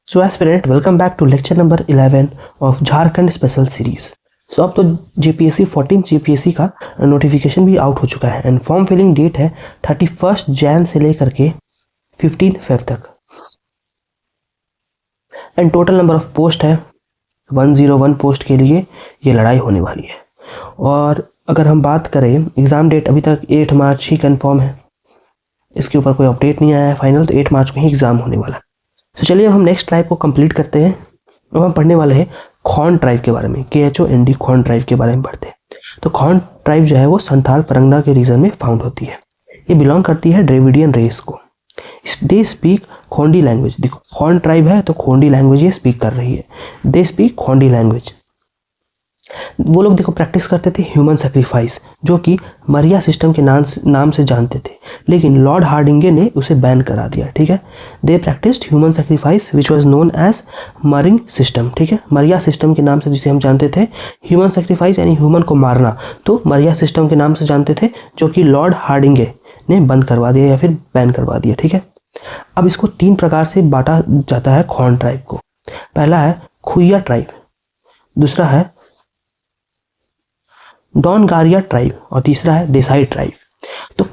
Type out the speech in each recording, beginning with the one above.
So aspirant welcome back to lecture number 11 of Jharkhand special series. So अब तो JPSC 14 JPSC का notification भी out हो चुका है एंड फॉर्म फिलिंग डेट है 31 जैन से लेकर के 15 फेब तक and total number of post है 101 पोस्ट के लिए ये लड़ाई होने वाली है। और अगर हम बात करें एग्ज़ाम डेट अभी तक 8 मार्च ही कंफर्म है, इसके ऊपर कोई अपडेट नहीं आया है फाइनल, तो 8 मार्च को ही एग्ज़ाम होने वाला है। तो चलिए अब हम नेक्स्ट ट्राइब को कंप्लीट करते हैं। अब हम पढ़ने वाले हैं खौन ट्राइब के बारे में, KHOND खौन ट्राइब के बारे में पढ़ते हैं। तो खौन ट्राइब जो है वो संथाल परगना के रीजन में फाउंड होती है। ये बिलोंग करती है द्रविडियन रेस को। They speak Khondi language. देखो खौन ट्राइब है तो खोंडी लैंग्वेज ये स्पीक कर रही है। They speak Khondi language. वो लोग देखो प्रैक्टिस करते थे ह्यूमन सेक्रीफाइस, जो कि मरिया सिस्टम के नाम से जानते थे, लेकिन लॉर्ड हार्डिंगे ने उसे बैन करा दिया। ठीक है, they practised human sacrifice which was known as Meriah system. ठीक है, मरिया सिस्टम के नाम से जिसे हम जानते थे, ह्यूमन सेक्रीफाइस यानी ह्यूमन को मारना, तो मरिया सिस्टम के नाम से जानते थे, जो कि लॉर्ड हार्डिंगे ने बंद करवा दिया या फिर बैन करवा दिया। ठीक है, अब इसको 3 प्रकार से बांटा जाता है खौन ट्राइब को। पहला है खुइया ट्राइब, दूसरा है डॉनगारिया ट्राइब और तीसरा है देसाई ट्राइब। तो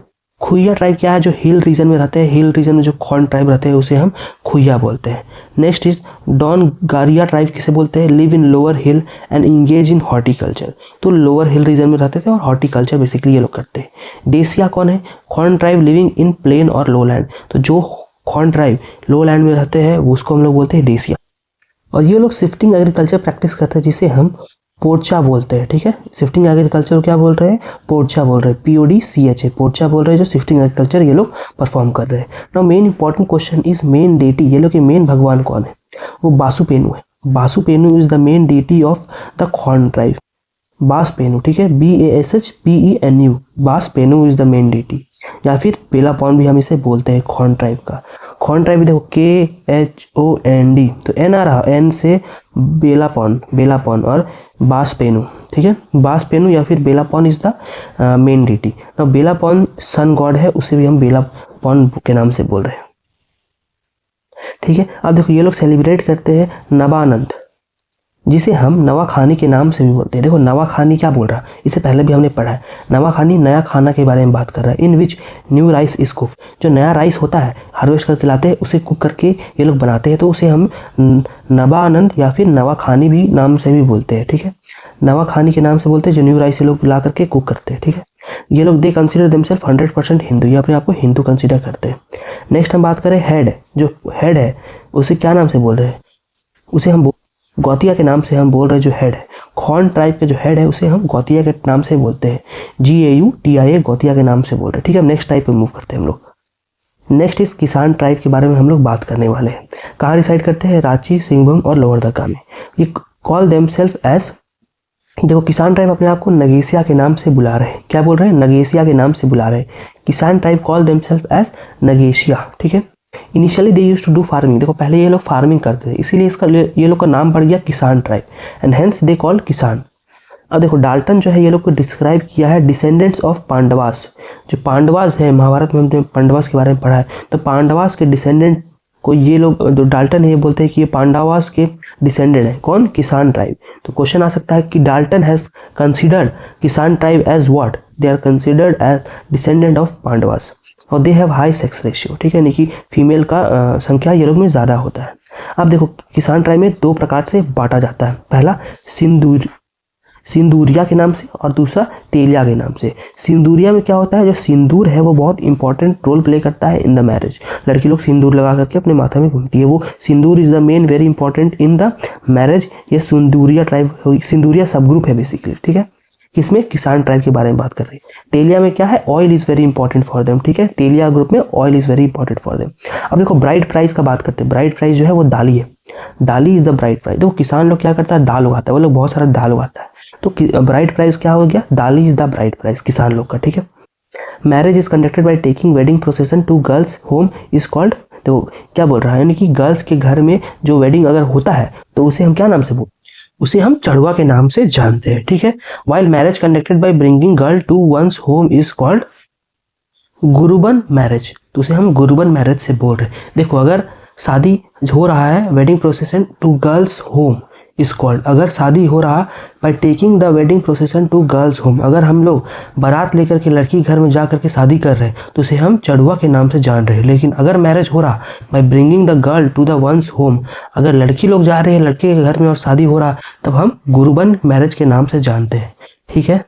खुइया ट्राइब क्या है? जो हिल रीजन में रहते हैं, हिल रीजन में जो खौन ट्राइब रहते हैं उसे हम खुइया बोलते हैं। नेक्स्ट इज डॉनगारिया ट्राइब किसे बोलते हैं? Live in lower hill and engage in horticulture. तो लोअर हिल रीजन में रहते थे और हॉर्टिकल्चर बेसिकली ये लोग करते हैं। देसिया कौन है? खौन ट्राइब लिविंग इन प्लेन और लो लैंड। तो जो खौन ट्राइब लो लैंड में रहते हैं उसको हम लोग बोलते हैं देसिया। और ये लोग शिफ्टिंग एग्रीकल्चर प्रैक्टिस करते हैं जिसे हम पोर्चा बोलते हैं। ठीक है, शिफ्टिंग एग्रीकल्चर क्या बोल रहे हैं? पोर्चा बोल रहे हैं, PODCHA पोर्चा बोल रहे हैं, जो शिफ्टिंग एग्रीकल्चर ये लोग परफॉर्म कर रहे हैं। Now main important question is main deity. ये लोग के मेन भगवान कौन है? वो बासुपेनु है। Basupenu is the main deity of the Khond tribe. Baspenu, ठीक है, BASHPENU, Baspenu is the main deity. या फिर बेलापॉन भी हम इसे बोलते हैं खौन ट्राइब का। खौन ट्राइब देखो KHOND, तो N आ रहा, N से बेलापॉन, बेलापॉन और बासपेनु। ठीक है, बासपेनु या फिर बेलापॉन इज द मेन डेटी। ना बेलापॉन सन गॉड है, उसे भी हम बेलापॉन के नाम से बोल रहे हैं। ठीक है, अब देखो ये लोग सेलिब्रेट करते हैं नवानंद, जिसे हम नवाखानी के नाम से भी बोलते हैं। देखो नवाखानी क्या बोल रहा है, इससे पहले भी हमने पढ़ा है। नवाखानी नया खाना के बारे में बात कर रहा है। In which new rice is cook. जो नया राइस होता है हार्वेस्ट करके लाते हैं, उसे कुक करके ये लोग बनाते हैं, तो उसे हम नवानंद या फिर नवाखानी भी नाम से भी बोलते हैं। ठीक है, नवाखानी के नाम से बोलते हैं जो न्यू राइस ये लोग ला करके कुक करते हैं। ठीक है, ये लोग दे कंसिडर देमसेल्फ 100% हिंदू, ये अपने आप को हिंदू कंसिडर करते हैं। नेक्स्ट हम बात करें हेड। जो हेड है उसे क्या नाम से बोल रहे हैं? उसे हम गौतिया के नाम से हम बोल रहे हैं। जो हेड है खौन ट्राइब के जो हेड है उसे हम गौतिया के नाम से बोलते हैं, GAUTIA गौतिया के नाम से बोल रहे हैं। ठीक है, नेक्स्ट टाइप पे मूव करते हैं हम लोग। नेक्स्ट इस किसान ट्राइब के बारे में हम लोग बात करने वाले हैं। कहाँ रिसाइड करते हैं? रांची, सिंहभूम और लोअर दक्का में। ये कॉल देमसेल्फ एज, देखो किसान ट्राइब अपने आप को नगेसिया के नाम से बुला रहे हैं। क्या बोल रहे हैं? नगेसिया के नाम से बुला रहे हैं। Kisan tribe call themselves as Nagesia. ठीक है, initially they use to do farming. देखो पहले ये लोग फार्मिंग करते थे, इसीलिए इसका ये लोग का नाम पड़ गया किसान tribe and hence they called किसान। अब देखो डाल्टन जो है ये लोग को डिस्क्राइब किया है डिसेंडेंट्स ऑफ पांडवास। जो पांडवास है, महाभारत में हमने पांडवास के बारे में पढ़ा है, तो पांडवास के डिसेंडेंट को ये लोग, जो डाल्टन है, ये बोलते हैं कि ये पांडवास के डिसेंडेंट है। कौन? किसान ट्राइब। तो क्वेश्चन आ सकता है कि Dalton has considered Kisan tribe as what? They are considered as descendant of Pandavas और they have high sex ratio. ठीक है, यानी कि फीमेल का संख्या ये लोग में ज़्यादा होता है। अब देखो किसान ट्राइब में 2 प्रकार से बांटा जाता है। पहला सिंदूरिया के नाम से और दूसरा तेलिया के नाम से। सिंदूरिया में क्या होता है? जो सिंदूर है वो बहुत इंपॉर्टेंट रोल प्ले करता है इन द मैरिज। लड़की लोग सिंदूर लगा करके अपने माथा में घूमती है, वो sindoor is the main very important in the marriage. ये सिंदूरिया ट्राइब, सिंदूरिया सब ग्रुप है बेसिकली। ठीक है, किसमें? किसान ट्राइब के बारे में बात कर रही है। तेलिया में क्या है? Oil is very important for them. ठीक है, तेलिया ग्रुप में oil is very important for them. अब देखो ब्राइड प्राइस का बात करते हैं। ब्राइड प्राइस जो है वो दाली है। दाली इज द ब्राइड प्राइस। देखो किसान लोग क्या करता है? दाल उगाता है, वो लोग बहुत सारा दाल उगाता है, तो ब्राइड प्राइस क्या हो गया? दाली इज द ब्राइड प्राइस किसान लोग का। ठीक है, marriage is conducted by taking wedding procession to girls home is called. तो क्या बोल रहा है? यानी कि गर्ल्स के घर में जो वेडिंग अगर होता है तो उसे हम क्या नाम से उसे हम चढ़वा के नाम से जानते हैं। ठीक है, while marriage conducted by bringing girl to one's home is called Guruban marriage. तो उसे हम गुरुबन मैरिज से बोल रहे हैं। देखो अगर शादी हो रहा है, wedding procession to girls home is called. अगर शादी हो रहा by taking the wedding procession to girls home, अगर हम लोग बारात लेकर के लड़की घर में जा करके शादी कर रहे हैं तो उसे हम चढ़ुआ के नाम से जान रहे हैं। लेकिन अगर मैरिज हो रहा by bringing the girl to the one's home, अगर लड़की लोग जा रहे हैं लड़के के घर में और शादी हो रहा तब हम गुरुबन मैरिज के नाम से जानते हैं। ठीक है।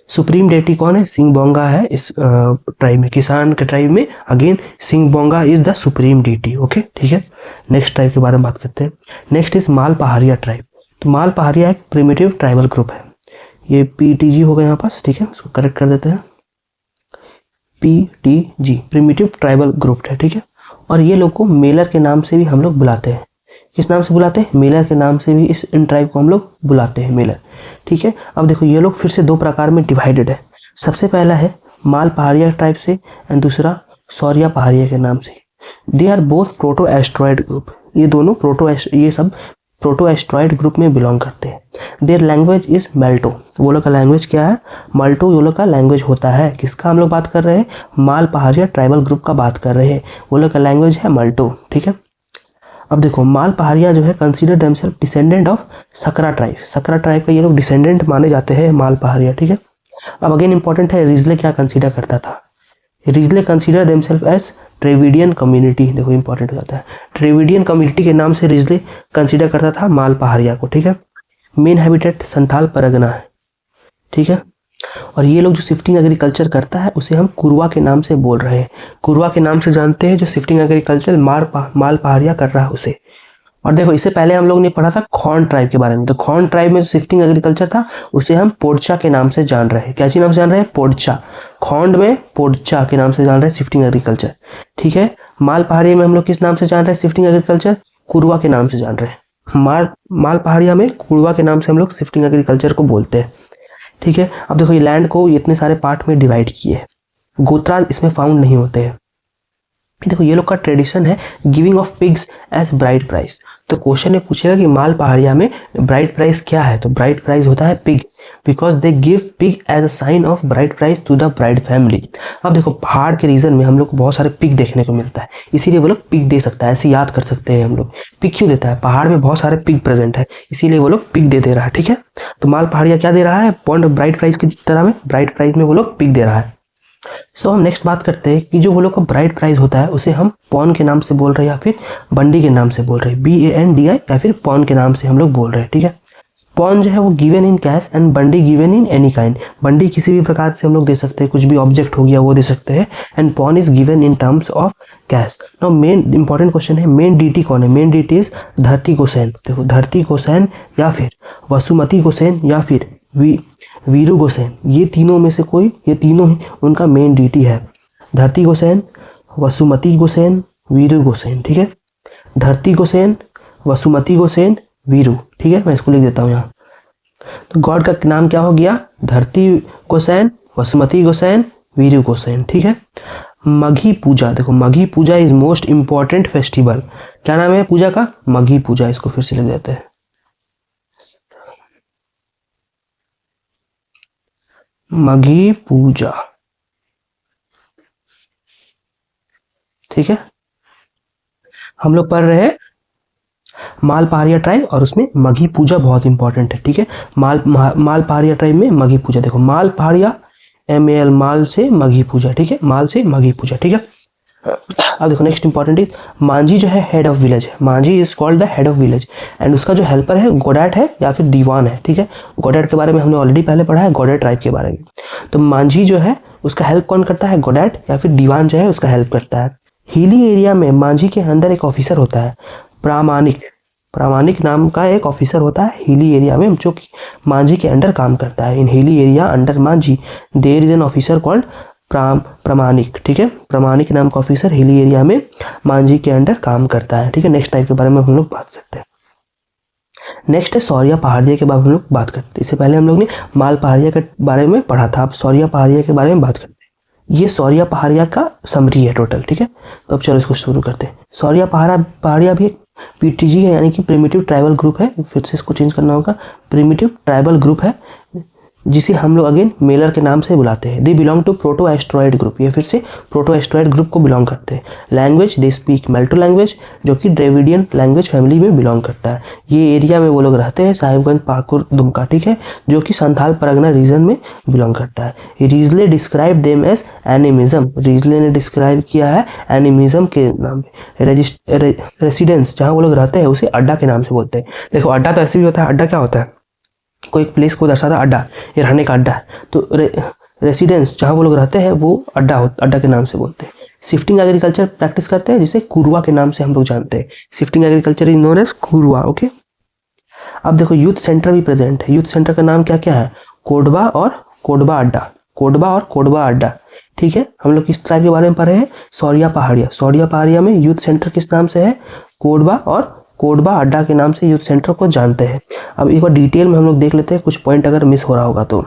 सुप्रीम डेटी कौन है? सिंह बोंगा है इस ट्राइब में, किसान के ट्राइब में again Singh Bonga is the supreme deity. Okay, ठीक है। नेक्स्ट ट्राइब के बारे में बात करते हैं। Next is Mal Paharia tribe. तो माल पहाड़िया एक प्रिमिटिव ट्राइबल ग्रुप है। ये PTG हो गया यहाँ पास, ठीक है, उसको करेक्ट कर देते हैं। PTG प्रिमिटिव ट्राइबल ग्रुप है, ठीक है। और ये लोग को मेलर के नाम से भी हम लोग बुलाते हैं। किस नाम से बुलाते हैं? मेलर के नाम से भी इस इन ट्राइब को हम लोग बुलाते हैं, मेलर। ठीक है। अब देखो ये लोग फिर से दो प्रकार में डिवाइडेड है। सबसे पहला है माल पहाड़िया ट्राइब से एंड दूसरा सौरिया पहाड़िया के नाम से। They are both proto asteroid group. ये दोनों ये सब प्रोटो एस्ट्रॉयड ग्रुप में बिलोंग करते हैं। Their language is Malto. वो लोग का लैंग्वेज क्या है? मल्टो वो लोग का लैंग्वेज होता है। किसका हम लोग बात कर रहे हैं? माल पहाड़िया ट्राइबल ग्रुप का बात कर रहे हैं। वो लोग का लैंग्वेज है मल्टो। ठीक है। अब देखो माल पहाड़िया जो है consider themselves descendant of Sakra tribe. Sakra tribe का ये लोग डिसेंडेंट माने जाते हैं, माल पहाड़िया। ठीक है। अब अगेन इंपॉर्टेंट है, रिजले क्या कंसीडर करता था? Risley consider themselves as Dravidian community. देखो इंपॉर्टेंट होता है, ट्रेविडियन कम्युनिटी के नाम से रिजले कंसीडर करता था माल पहाड़िया को। ठीक है। मेन हैबिटेट संथाल परगना है। ठीक है। और ये लोग जो शिफ्टिंग एग्रीकल्चर करता है उसे हम कुरवा के नाम से बोल रहे हैं। कुरवा के नाम से जानते हैं जो शिफ्टिंग एग्रीकल्चर माल पहाड़िया कर रहा है उसे। और देखो इससे पहले हम लोग ने पढ़ा था खौन ट्राइब के बारे में। तो खौन ट्राइब में जो शिफ्टिंग एग्रीकल्चर था उसे हम पोडचा के नाम से जान रहे हैं। कैसे नाम से जान रहे हैं? पोडचा। खौंड में पोडचा के नाम से जान रहे हैं शिफ्टिंग एग्रीकल्चर। ठीक है। माल पहाड़िया में हम लोग किस नाम से जान रहे हैं शिफ्टिंग एग्रीकल्चर? कुरवा के नाम से जान रहे हैं। माल पहाड़िया में कुरवा के नाम से हम लोग शिफ्टिंग एग्रीकल्चर को बोलते हैं। ठीक है। अब देखो ये लैंड को इतने सारे पार्ट में डिवाइड किए हैं। गोत्राल इसमें फाउंड नहीं होते हैं। देखो ये लोग का ट्रेडिशन है giving of pigs as bride price. तो क्वेश्चन ये पूछेगा कि माल पहाड़िया में ब्राइड प्राइस क्या है? तो ब्राइड प्राइस होता है pig, because they give pig as a sign of bride price to the bride family. अब देखो पहाड़ के रीजन में हम लोग को बहुत सारे पिग देखने को मिलता है, इसीलिए वो लोग पिग दे सकता है। ऐसे याद कर सकते हैं हम लोग। पिग क्यों देता है? पहाड़ में बहुत सारे पिग प्रेजेंट है, इसीलिए वो लोग पिग दे रहा है। ठीक है। तो माल पहाड़िया क्या दे रहा है? पॉन्ड ब्राइड प्राइस की तरह में ब्राइड प्राइस में वो लोग पिग दे रहा है। सो हम नेक्स्ट बात करते हैं कि जो वो लोग का ब्राइड प्राइस होता है उसे हम पॉन के नाम से बोल रहे हैं या फिर बंडी के नाम से बोल रहे हैं, BANDI, या फिर पॉन के नाम से हम लोग बोल रहे हैं। ठीक है। पॉन जो है वो given in cash and bandi given in any kind. Bandi किसी भी प्रकार से हम लोग दे सकते हैं, कुछ भी ऑब्जेक्ट हो गया वो दे सकते हैं। And porn is given in terms of cash. Now main important question है, मेन डीटी कौन है? मेन डीटी इज धरती गोसेन। देखो धरती गोसेन या फिर वसुमती गोसेन या फिर वीरू गोसेन, ये तीनों में से कोई, ये तीनों ही उनका मेन डीटी है। धरती Gaussian, Vasumati Gaussian, Veeru Gaussian. ठीक है। धरती गोसेन, वसुमती गोसेन, वीरू। ठीक है। मैं इसको लिख देता हूँ यहाँ। तो गॉड का नाम क्या हो गया? धरती Gaussian, Vasumati Gaussian, Veeru Gaussian. ठीक है। मघी पूजा। देखो मघी पूजा इज मोस्ट इंपॉर्टेंट फेस्टिवल। क्या नाम है पूजा का? मघी पूजा। इसको फिर से लिख देते हैं, मघी पूजा। ठीक है। हम लोग पढ़ रहे हैं माल पहाड़िया ट्राइब और उसमें मघी पूजा बहुत इंपॉर्टेंट है। ठीक है। माल पहाड़िया ट्राइब में मघी पूजा। देखो माल पहाड़िया MAL, माल से मघी पूजा। ठीक है। माल से मघी पूजा। ठीक है। अब देखो नेक्स्ट इंपॉर्टेंट इज मांझी जो है हेड ऑफ विलेज है। Manjhi is called the head of village and उसका जो हेल्पर है गोडैट है या फिर दीवान है। ठीक है। गोडैट के बारे में हमने ऑलरेडी पहले पढ़ा है, गोडैट ट्राइब के बारे में। तो मांझी जो है उसका हेल्प कौन करता है? गोडैट, या फिर दीवान जो है उसका हेल्प करता है। हिली एरिया में मांझी के अंदर एक ऑफिसर होता है प्रामाणिक। प्रामाणिक नाम का एक ऑफिसर होता है हिली एरिया में जो कि मांझी के अंडर काम करता है। In hilly area under Manjhi there is an officer called Pramanik. ठीक है। प्रामाणिक नाम का ऑफिसर हिली एरिया में मांझी के अंडर काम करता है। ठीक है। नेक्स्ट टाइप के बारे में हम लोग बात करते हैं। नेक्स्ट है सौरिया पहाड़िया के बारे में हम लोग बात करते हैं। इससे पहले हम लोग ने माल पहाड़िया के बारे में पढ़ा था, अब सौरिया पहाड़िया के बारे में बात करते हैं। ये सौरिया पहाड़िया का समरी है टोटल। ठीक है। तो अब चलो इसको शुरू करते हैं। सौरिया पहाड़िया भी PTG है, यानी कि प्रिमिटिव ट्राइबल ग्रुप है। फिर से इसको चेंज करना होगा, प्रिमिटिव ट्राइबल ग्रुप है जिसे हम लोग अगेन मेलर के नाम से बुलाते हैं। They belong to proto asteroid group, ये फिर से प्रोटो एस्ट्रॉयड ग्रुप को बिलोंग करते हैं। Language they speak Malto language, जो कि ड्रेविडियन लैंग्वेज फैमिली में बिलोंग करता है। ये एरिया में वो लोग रहते हैं साहिबगंज, पाकुर, दुमका, ठीक है, जो कि संथाल परगना रीजन में बिलोंग करता है। रीजले डिस्क्राइब देम एज एनिमिज्म, रीजले ने डिस्क्राइब किया है एनिमिज्म के नाम पे। रेसिडेंस जहाँ वो लोग रहते हैं उसे अड्डा के नाम से बोलते हैं। देखो अड्डा तो ऐसे भी होता है, अड्डा क्या होता है, कोई एक प्लेस को दर्शाता है, अड्डा ये रहने का अड्डा है। तो रेसिडेंस जहाँ वो लोग रहते हैं वो अड्डा के नाम से बोलते हैं। शिफ्टिंग एग्रीकल्चर प्रैक्टिस करते हैं जिसे कुरवा के नाम से हम लोग जानते हैं। Shifting agriculture is known as kurwa. Okay, अब देखो यूथ सेंटर भी प्रेजेंट है। यूथ सेंटर का नाम क्या क्या है, कोडवा और कोडवा अड्डा, कोडवा और कोडवा अड्डा, ठीक है। हम लोग किस ट्राइब के बारे में पढ़े हैं, सौरिया पहाड़िया। सौरिया पहाड़िया में यूथ सेंटर किस नाम से है, कोडवा और कोडवा अड्डा के नाम से यूथ सेंटर को जानते हैं। अब एक बार डिटेल में हम लोग देख लेते हैं, कुछ पॉइंट अगर मिस हो रहा होगा तो,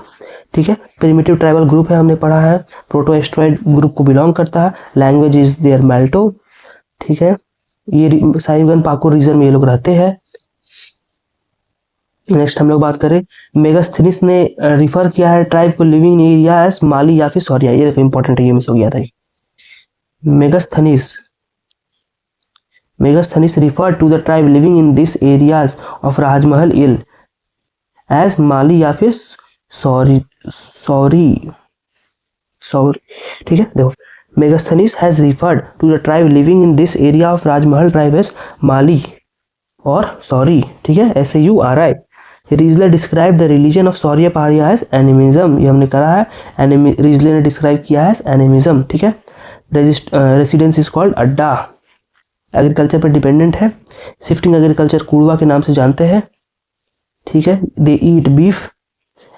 ठीक है। प्रिमिटिव ट्राइबल ग्रुप है, हमने पढ़ा है, प्रोटो एस्ट्रॉयड ग्रुप को बिलोंग करता है। लैंग्वेज इज देयर मेल्टो, ठीक है। ये साहिबगंज पाकुर रीजन में ये लोग रहते हैं। नेक्स्ट हम लोग बात करें, मेगास्थनीस ने रिफर किया है ट्राइब को लिविंग इन एरिया एज माली या फिर सौरिया। ये देखो इंपॉर्टेंट है, ये मिस हो गया था। Megasthenes referred to the tribe living in these areas of Rajmahal Hill as Mali या फिर सॉरी, ठीक है। देखो Megasthenes has referred to the tribe living in this area of Rajmahal tribe as Mali और सॉरी, ठीक है, SAURI। Risley describe the religion of Sauria Paharia as animism, ये हमने करा है, रीजले ने डिस्क्राइब किया है एनिमिज्म, ठीक है। Residence is called adda, agriculture पर डिपेंडेंट है। शिफ्टिंग एग्रीकल्चर कुड़वा के नाम से जानते हैं, ठीक है। They eat beef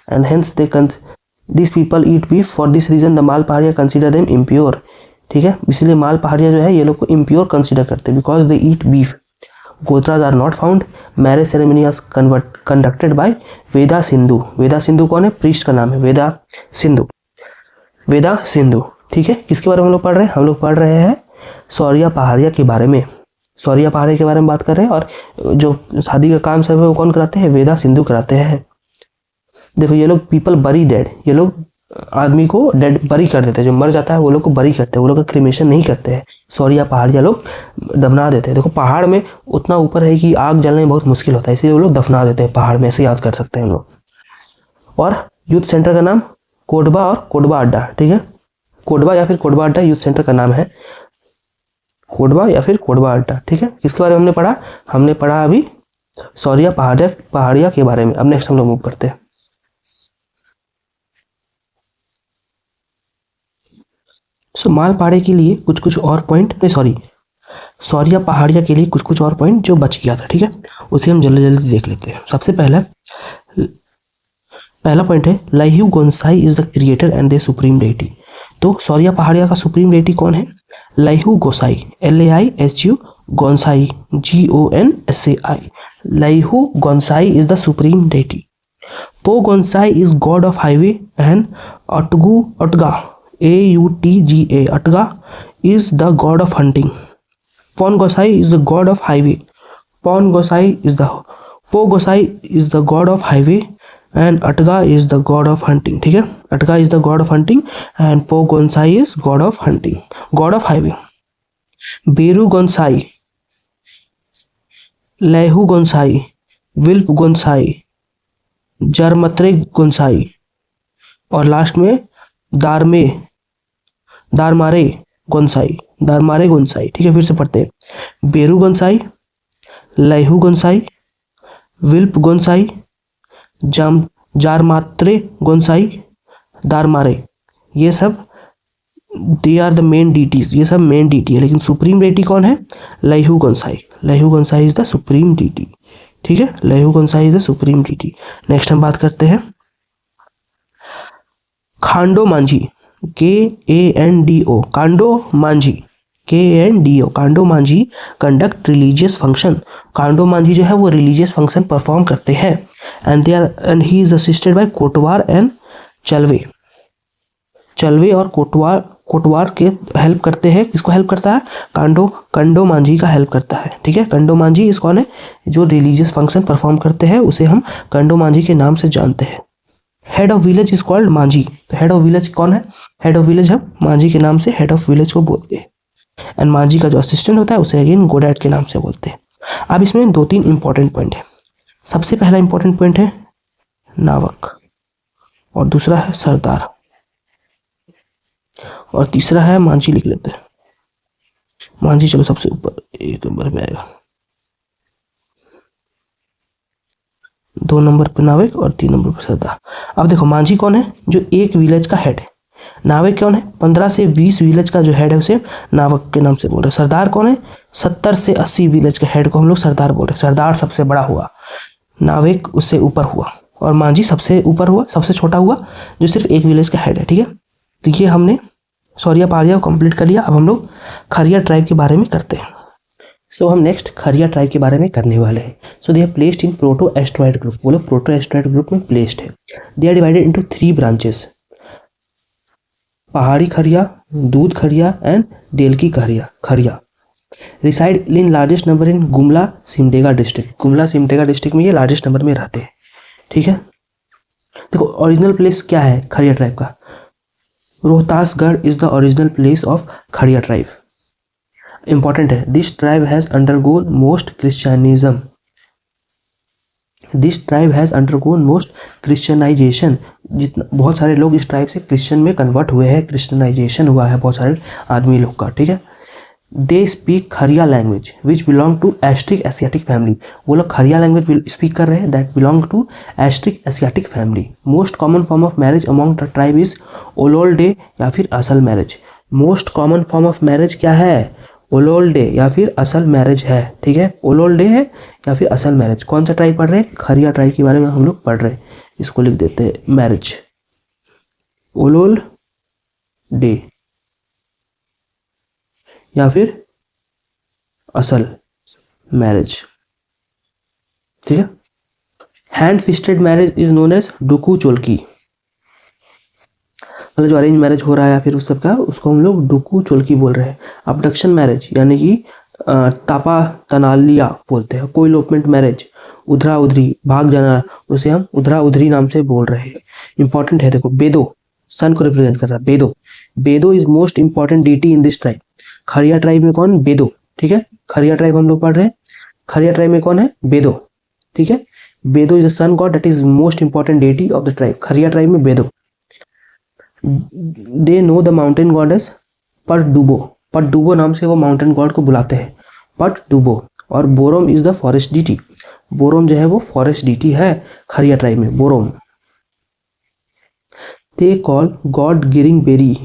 and hence this people eat beef, for this reason the Mal Paharia consider them impure, ठीक है। इसलिए माल पहाड़िया जो है ये लोग को इम्प्योर कंसिडर करते हैं because they eat beef. Gotras are not found. Marriage ceremony are conducted by Veda Sindhu. Veda Sindhu कौन है, प्रीस्ट का नाम है वेदा सिंधु, ठीक है। किसके बारे में हम लोग पढ़ रहे हैं, हम लोग पढ़ रहे हैं सौरिया पहाड़िया के बारे में। सौरिया पहाड़िया के बारे में बात कर रहे हैं, और जो शादी का काम सब है वो कौन कराते हैं, वेदा सिंधु कराते हैं। देखो ये लोग पीपल बरी डेड, ये लोग आदमी को डेड बरी कर देते हैं, जो मर जाता है वो लोग को बरी करते हैं, वो लोग का क्रिमेशन नहीं करते हैं। सौरिया पहाड़िया लोग दफना देते हैं। देखो पहाड़ में उतना ऊपर है कि आग जलने में बहुत मुश्किल होता है, इसलिए वो लोग दफना देते हैं पहाड़ में, ऐसे याद कर सकते हैं हम लोग। और यूथ सेंटर का नाम कोडवा और कोडवा अड्डा, ठीक है। कोडवा या फिर कोडवा अड्डा यूथ सेंटर का नाम है, कोडवा या फिर कोडवा अड्डा, ठीक है। किसके बारे में हमने पढ़ा, हमने पढ़ा अभी सौरिया पहाड़िया के बारे में। अब नेक्स्ट हम लोग मूव करते हैं। माल पहाड़े के लिए कुछ और पॉइंट, सौरिया पहाड़िया के लिए कुछ और पॉइंट जो बच गया था, ठीक है, उसे हम जल्दी देख लेते हैं। सबसे पहला पॉइंट है Laihu Gonsai is the creator and the supreme deity. तो सौरिया पहाड़िया का सुप्रीम डेटी कौन है, Laihu Gosai, LAIHU, Gonsai GONSAI। Laihu Gonsai is the supreme deity. Po Gonsai is god of highway and Atga AUTGA, Atga is the god of hunting. Pon Gosai is the god of highway. Po Gosai is the god of highway and Atga is the god of hunting, ठीक है। Atga is the god of hunting and Po Gosai is god of hunting, god of highway. Beru Gonsai, Laihu Gonsai, Wilp Gonsai, जरमत्रे Gonsai, और last में दारमारे गोंसाई, ठीक है। फिर से पढ़ते हैं, बेरू गोंसाई, लाइहू गोंसाई, विल्प गोंसाई, जारमात्रे गोंसाई, दारमारे, ये सब they are the main deities, ये सब मेन डीटी है। लेकिन सुप्रीम डीटी कौन है, Laihu Gonsai is the supreme deity, ठीक है। Laihu Gonsai is the supreme deity. Next हम बात करते हैं Khando Manjhi, KANDO, Kando Manjhi conduct religious function. Kando Manjhi जो है वो रिलीजियस फंक्शन परफॉर्म करते हैं and he is assisted by Kotwar and Chalwe और कोटवार के हेल्प करते हैं। किसको हेल्प करता है, कंडो मांझी का हेल्प करता है, ठीक है। कंडो मांझी इस कौन है, जो रिलीजियस फंक्शन परफॉर्म करते हैं उसे हम कंडो मांझी के नाम से जानते हैं। Head of village is called Manjhi. तो हेड ऑफ विलेज कौन है? हेड ऑफ विलेज हम मांझी के नाम से हेड ऑफ विलेज को बोलते हैं। एंड मांझी का जो असिस्टेंट होता है उसे अगेन गोडैट के नाम से बोलते हैं। अब इसमें 2-3 इंपॉर्टेंट पॉइंट है। सबसे पहला इंपॉर्टेंट पॉइंट है नावक, और दूसरा है सरदार, और तीसरा है मांझी। लिख लेते हैं मांझी, चलो सबसे ऊपर 1 नंबर पे आएगा, 2 नंबर पे नाविक और 3 नंबर पे सरदार। अब देखो मांझी कौन है? जो एक विलेज का हेड है। नाविक कौन है? 15 से 20 विलेज का जो हेड है उसे नाविक के नाम से बोल रहे हैं। सरदार कौन है? 70 से 80 विलेज के हेड को हम लोग सरदार बोल रहे हैं। सरदार सबसे बड़ा हुआ, नाविक उससे ऊपर हुआ, और मांझी सबसे ऊपर हुआ, सबसे छोटा हुआ, जो सिर्फ एक विलेज का हेड है। ठीक है, तो ये हमने सौरिया पारिया को कंप्लीट कर लिया। अब हम लोग खरिया ट्राइब के बारे में करते हैं। सो हम नेक्स्ट खरिया ट्राइब के बारे में करने वाले हैं। So they are placed in proto asteroid group. वो लोग प्रोटो एस्ट्रॉयड ग्रुप में प्लेस्ड है। They are divided into 3 branches, Pahari Kharia, Dudh Kharia and Delki Kharia. Reside in largest number in Gumla Simdega district. Gumla Simdega district में ये लार्जेस्ट नंबर में रहते हैं। ठीक है, देखो ओरिजिनल प्लेस क्या है खरिया ट्राइब का? Rohtasgarh is the original place of Kharia tribe. Important है, this tribe has undergone most Christianism. This tribe has undergone most Christianisation. जितना बहुत सारे लोग इस ट्राइब से क्रिश्चियन में कन्वर्ट हुए हैं, क्रिश्चियनाइजेशन हुआ है बहुत सारे आदमी लोग का। ठीक है, they speak Kharia language which belong to Austric Asiatic family. वो लोग खरिया लैंग्वेज स्पीक कर रहे हैं that belong to Austric Asiatic family. Most common form of marriage among the tribe is Olol Dai या फिर Asal marriage. Most common form of marriage क्या है? ओलोल डे या फिर असल मैरिज है। ठीक है, ओलोल डे है या फिर असल मैरिज। कौन सा ट्राइब पढ़ रहे हैं? खरिया ट्राइब के बारे में हम लोग पढ़ रहे हैं। इसको लिख देते हैं मैरिज, ओलोल डे या फिर असल मैरिज। ठीक है, hand fisted marriage is known as Duku Cholki. मतलब जो अरेंज मैरिज हो रहा है या फिर उस सब का, उसको हम लोग डुकू चोलकी बोल रहे हैं। अबडक्शन मैरिज यानी कि तापा तनालिया बोलते हैं। कोई इलोपमेंट मैरिज, उधरा उधरी, भाग जाना, उसे हम उधरा उधरी नाम से बोल रहे हैं। इंपॉर्टेंट है, देखो बेदो सन को रिप्रेजेंट कर रहा है। Bedo, Bedo is most important deity in this tribe. Kharia tribe में कौन? बेदो। ठीक है, खरिया ट्राइब हम लोग पढ़ रहे हैं। खरिया ट्राइब में कौन है? बेदो। ठीक है, Bedo is the sun god that is most important deity of the tribe. Kharia tribe में Bedo. They know the mountain goddess Patdubo. Patdubo नाम से वो माउंटेन गॉड को बुलाते हैं, पटडुबो। और Borom is the forest deity. Borom जो है वो फॉरेस्ट डीटी है खरिया ट्राइब में, Borom. They call god Giring Beri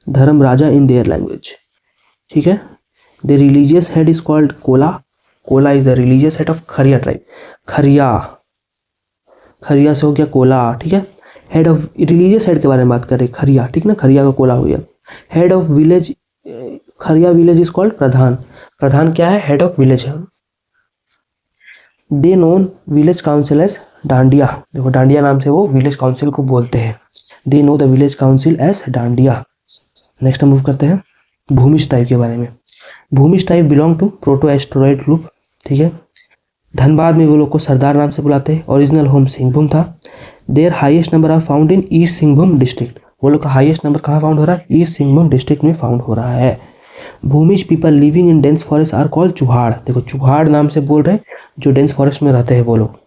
Dharma Raja in their language. ठीक है, the religious head is called Kola. Kola is the religious head of Kharia tribe. Kharia, Kharia से हो गया कोला। ठीक है, हेड ऑफ रिलीजियस हेड के बारे में बात करें, खरिया। ठीक ना, खरिया का कोला हो गया। Head of village, Kharia village is called Pradhan. Pradhan क्या है? हेड ऑफ विलेज है। They known village council as Dandia. देखो डांडिया नाम से वो विलेज काउंसिल को बोलते हैं। They know the village council as dandiya. Next हम मूव करते हैं भूमिज ट्राइब के बारे में। Bhumij tribe belong to proto asteroid group. ठीक है, धनबाद में वो लोग को सरदार नाम से बुलाते हैं। ओरिजिनल होम सिंहभूम था। Their highest number are found in east Singhbhum district. वो लोग का हाईएस्ट नंबर कहाँ फाउंड हो रहा है? ईस्ट सिंहभूम डिस्ट्रिक्ट में फाउंड हो रहा है। Bhumij people living in dense forest are called Chuhar. देखो चुहाड़ नाम से बोल रहे हैं जो डेंस फॉरेस्ट में रहते हैं वो लोग।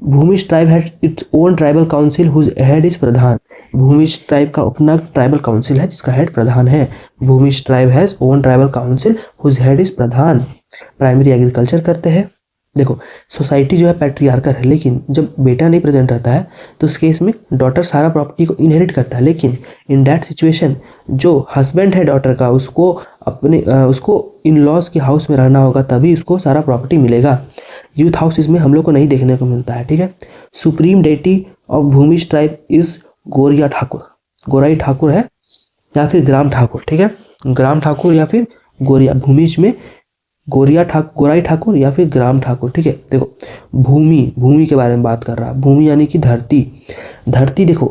Bhumij tribe has its own tribal council whose head is pradhan. Bhumij tribe का अपना ट्राइबल काउंसिल है जिसका हेड प्रधान है। Bhumij tribe has own tribal council whose head is pradhan. Primary agriculture करते हैं। देखो सोसाइटी जो है पैट्रियार्कल है, लेकिन जब बेटा नहीं प्रेजेंट रहता है तो उस केस में डॉटर सारा प्रॉपर्टी को इनहेरिट करता है। लेकिन इन दैट सिचुएशन जो हस्बैंड है डॉटर का, उसको अपने उसको इन लॉज के हाउस में रहना होगा, तभी उसको सारा प्रॉपर्टी मिलेगा। यूथ हाउस इसमें हम लोग को नहीं देखने को मिलता है। ठीक है, supreme deity of Bhumij tribe is Goria Thakur. Gorai Thakur है या फिर ग्राम ठाकुर। ठीक है, ग्राम ठाकुर या फिर गोरिया। भूमिज में गोराई ठाकुर या फिर ग्राम ठाकुर। ठीक है, देखो भूमि, भूमि के बारे में बात कर रहा है। भूमि यानी कि धरती। धरती देखो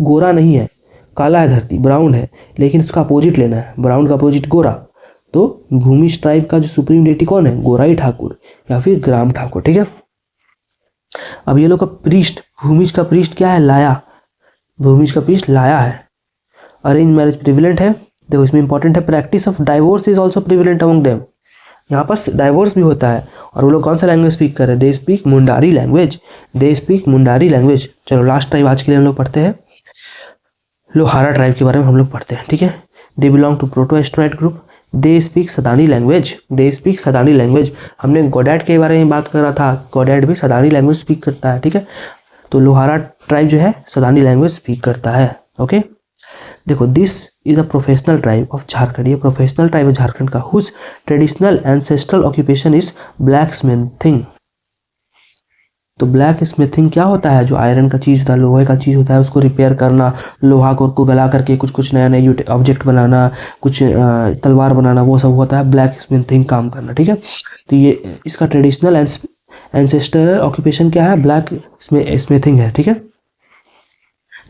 गोरा नहीं है, काला है धरती, ब्राउन है, लेकिन इसका अपोजिट लेना है। ब्राउन का अपोजिट गोरा। तो भूमि ट्राइब का जो सुप्रीम डेटी कौन है? गोराई ठाकुर या फिर ग्राम ठाकुर। ठीक है, अब ये लोग का प्रीस्ट, भूमिज का प्रीस्ट क्या है? लाया। भूमिज का पीस लाया है। अरेंज मैरिज प्रिविलेंट है, देखो इसमें इंपॉर्टेंट है practice of divorce is also prevalent among them, यहाँ पर डाइवोर्स भी होता है। और वो लोग कौन सा लैंग्वेज स्पीक कर रहे हैं, they speak Mundari language, they speak Mundari language. चलो लास्ट ट्राइब आज के लिए हम लोग पढ़ते हैं, लोहारा ट्राइब के बारे में हम लोग पढ़ते हैं, ठीक है। They belong to proto australoid group, they speak Sadani language, they speak Sadani language. हमने गोडैड के बारे में बात कर रहा था, गोडैड भी सदानी लैंग्वेज स्पीक करता है, ठीक है। तो लोहारा ट्राइब जो है सदानी लैंग्वेज स्पीक करता है, ओके। देखो this is a professional tribe of Jharkhand, ये प्रोफेशनल ट्राइब है झारखंड का, whose traditional ancestral occupation is blacksmithing. तो ब्लैक स्मिथिंग क्या होता है, जो आयरन का चीज़ होता है, लोहे का चीज़ होता है, उसको रिपेयर करना, लोहा को गला करके कुछ कुछ नया नया ऑब्जेक्ट बनाना, कुछ तलवार बनाना, वो सब होता है ब्लैक स्मिथिंग काम करना, ठीक है। तो ये इसका ट्रेडिशनल एंसेस्ट्रल ऑक्यूपेशन क्या है, ब्लैक स्मिथिंग है, ठीक है।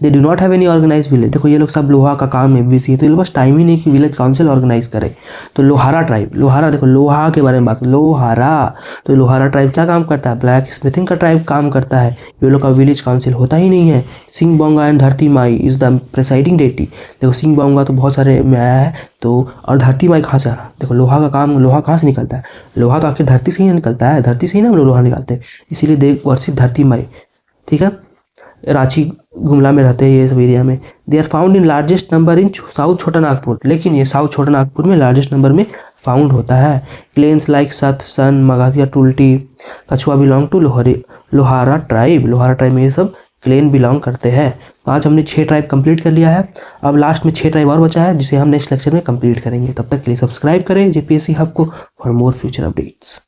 They do not have any organise village, देखो ये लोग सब लोहा का काम में बिजी है, तो ये बस टाइम ही नहीं कि विलेज काउंसिल ऑर्गेनाइज करे। तो लोहारा ट्राइब, लोहारा देखो लोहा के बारे में बात, लोहारा, तो लोहारा ट्राइब क्या काम करता है, ब्लैक स्मिथिंग का ट्राइब काम करता है, ये लोग का विलेज काउंसिल होता ही नहीं है। सिंह बोंगा एंड धरती माई इज द प्रेसाइडिंग डेटी, देखो सिंह बोंगा तो बहुत सारे में आया है, तो और धरती माई कहाँ से आ रहा, देखो लोहा का काम, लोहा कहाँ से निकलता है, लोहा तो आखिर धरती से ही निकलता है, धरती से ही ना हम लोग लोहा निकालते हैं, इसीलिए देख वर्षित धरती माई, ठीक है। रांची गुमला में रहते हैं ये सब एरिया में। They are found in largest number in south Chota Nagpur, लेकिन ये साउथ छोटा नागपुर में लार्जेस्ट नंबर में फाउंड होता है। क्लेन्स लाइक सत, सन, मगासिया, टुल्टी, कछुआ belong to Lohara tribe, Lohara tribe में ये सब क्लेन बिलोंग करते हैं। तो आज हमने 6 ट्राइब कंप्लीट कर लिया है, अब लास्ट में 6 ट्राइब और बचा है जिसे हम नेक्स्ट लेक्चर में कंप्लीट करेंगे। तब तक के लिए सब्सक्राइब करें जेपीएससी हब को फॉर मोर फ्यूचर अपडेट्स।